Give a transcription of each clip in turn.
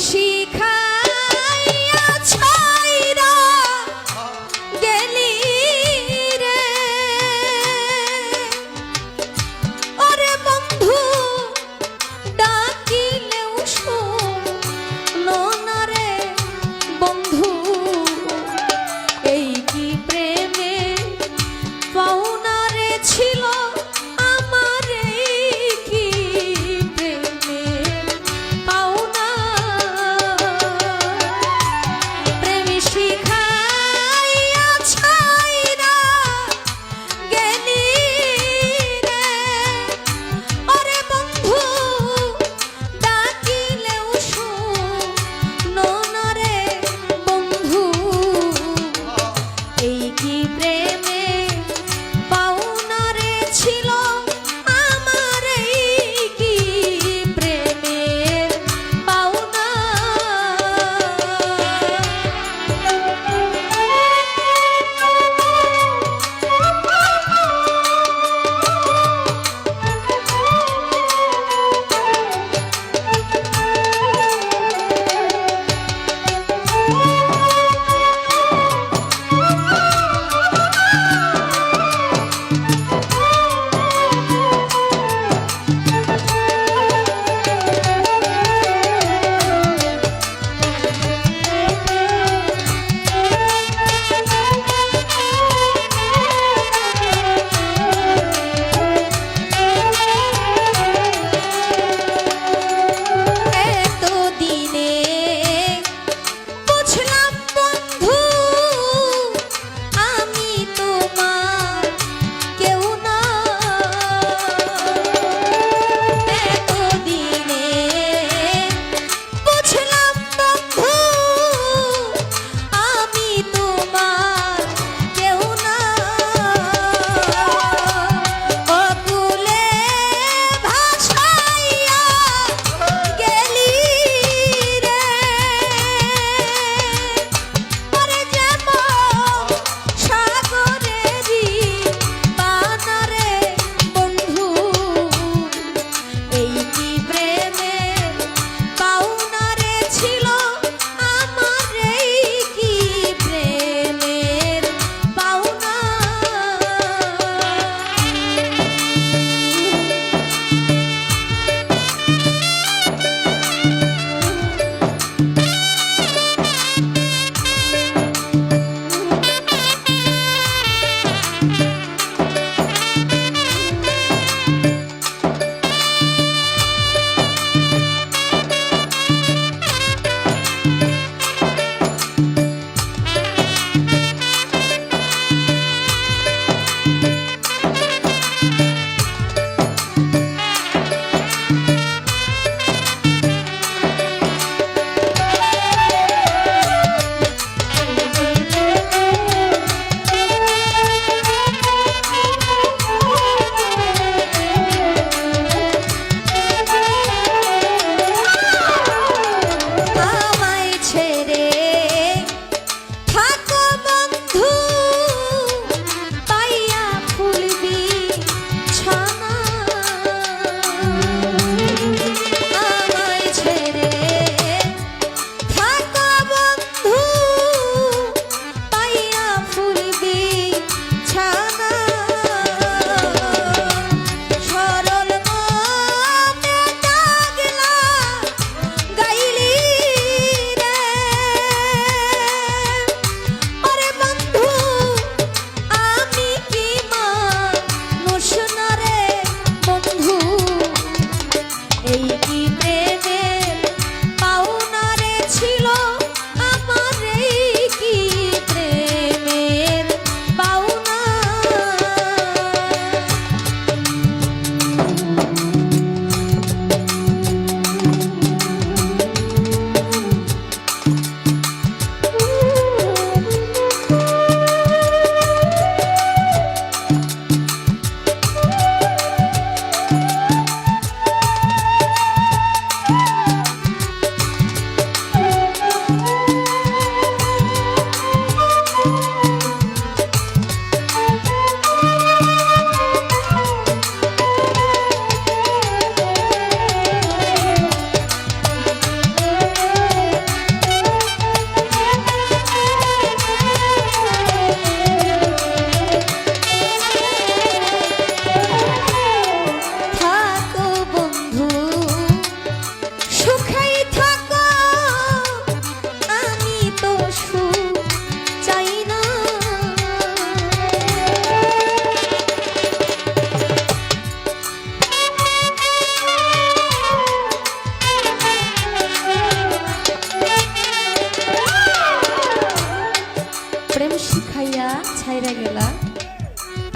শিখাইয়া ছাইরা গেলি রে ওরে বন্ধু ডাকিলেও শোনো না রে বন্ধু এই কি প্রেমে পাওনা রে ছিল আমার এই কি প্রেমে পাওনা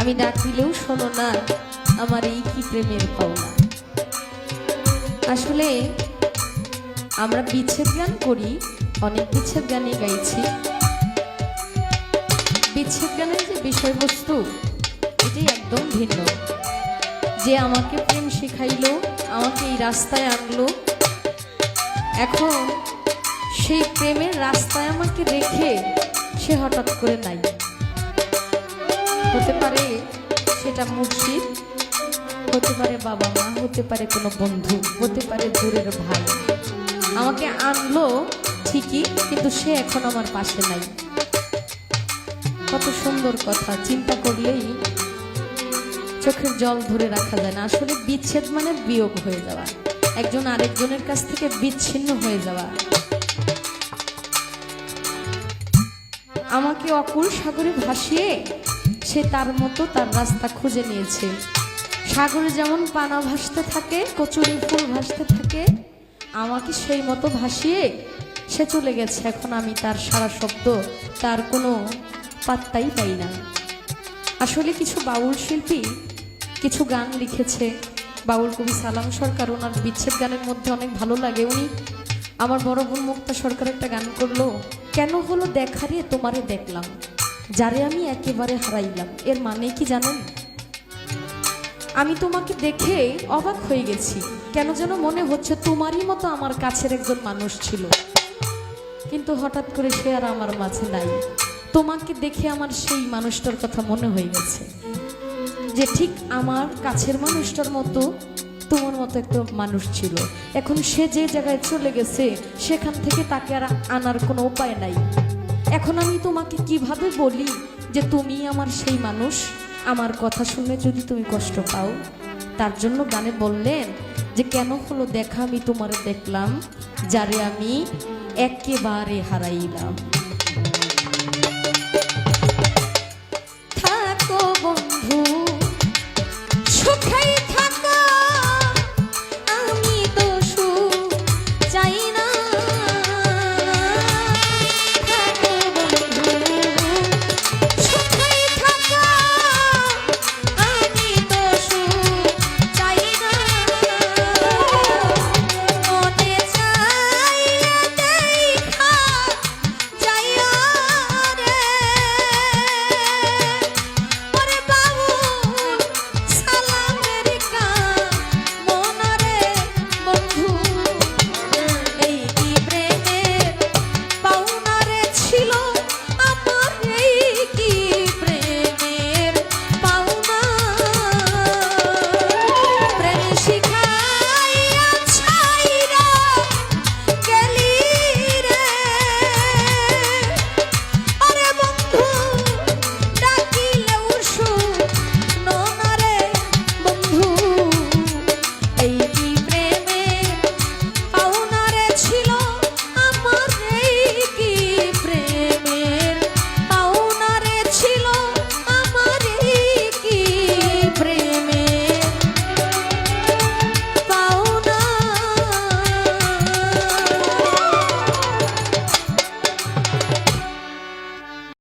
আমি ডাক দিলেও শোনো না, আমার এই কি প্রেমের পাওনা। আসলে আমরা বিচ্ছেদ গান করি, অনেক বিচ্ছেদ গানই গাইছি। বিচ্ছেদ গানের যে বিষয়বস্তু এটি একদম ভিন্ন। যে আমাকে প্রেম শিখাইলো, আমাকে এই রাস্তায় আনলো, এখন সেই প্রেমের রাস্তায় আমাকে রেখে সে হঠাৎ করে নাই। হতে পারে সেটা মুর্শিদ, হতে পারে বাবা মা, হতে পারে কোনো বন্ধু, হতে পারে দূরের ভাই। আমাকে আনলো ঠিকই, কিন্তু সে এখন আমার পাশে নাই। কত সুন্দর কথা, চিন্তা করলেই চোখের জল ধরে রাখা যায় না। আসলে বিচ্ছেদ মানে বিয়োগ হয়ে যাওয়া, একজন আরেকজনের কাছ থেকে বিচ্ছিন্ন হয়ে যাওয়া। আমাকে অকুল সাগরে ভাসিয়ে সে তার মতো তার রাস্তা খুঁজে নিয়েছে। সাগরে যেমন পানা ভাসতে থাকে, কচুরি ফুল ভাসতে থাকে, আমাকে সেই মতো ভাসিয়ে সে চলে গেছে। এখন আমি তার সারা শব্দ, তার কোনো পাত্তাই পাই না। আসলে কিছু বাউল শিল্পী কিছু গান লিখেছে, বাউল কবি সালাম সরকার, ওনার বিচ্ছেদ গানের মধ্যে অনেক ভালো লাগে। উনি আমার বড় বোন মুক্তা সরকার একটা গান করলো, কেন হলো দেখা রে তোমারে দেখলাম, যারে আমি একেবারে হারাইলাম। এর মানে কি জানেন? আমি তোমাকে দেখে অবাক হয়ে গেছি, কেন যেন মনে হচ্ছে তোমারই মতো আমার কাছের একজন মানুষ ছিল, কিন্তু হঠাৎ করে সে আর আমার মাঝে নাই। তোমাকে দেখে আমার সেই মানুষটার কথা মনে হয়ে গেছে, যে ঠিক আমার কাছের মানুষটার মতো তোমার মতো একটা মানুষ ছিল। এখন সে যে জায়গায় চলে গেছে, সেখান থেকে তাকে আর আনার কোনো উপায় নাই। এখন আমি তোমাকে কিভাবে বলি যে তুমি আমার সেই মানুষ? আমার কথা শুনে যদি তুমি কষ্ট পাও, তার জন্য গানে বললেন যে কেন হলো দেখা আমি তোমারে দেখলাম, যারে আমি একেবারে হারাইলাম।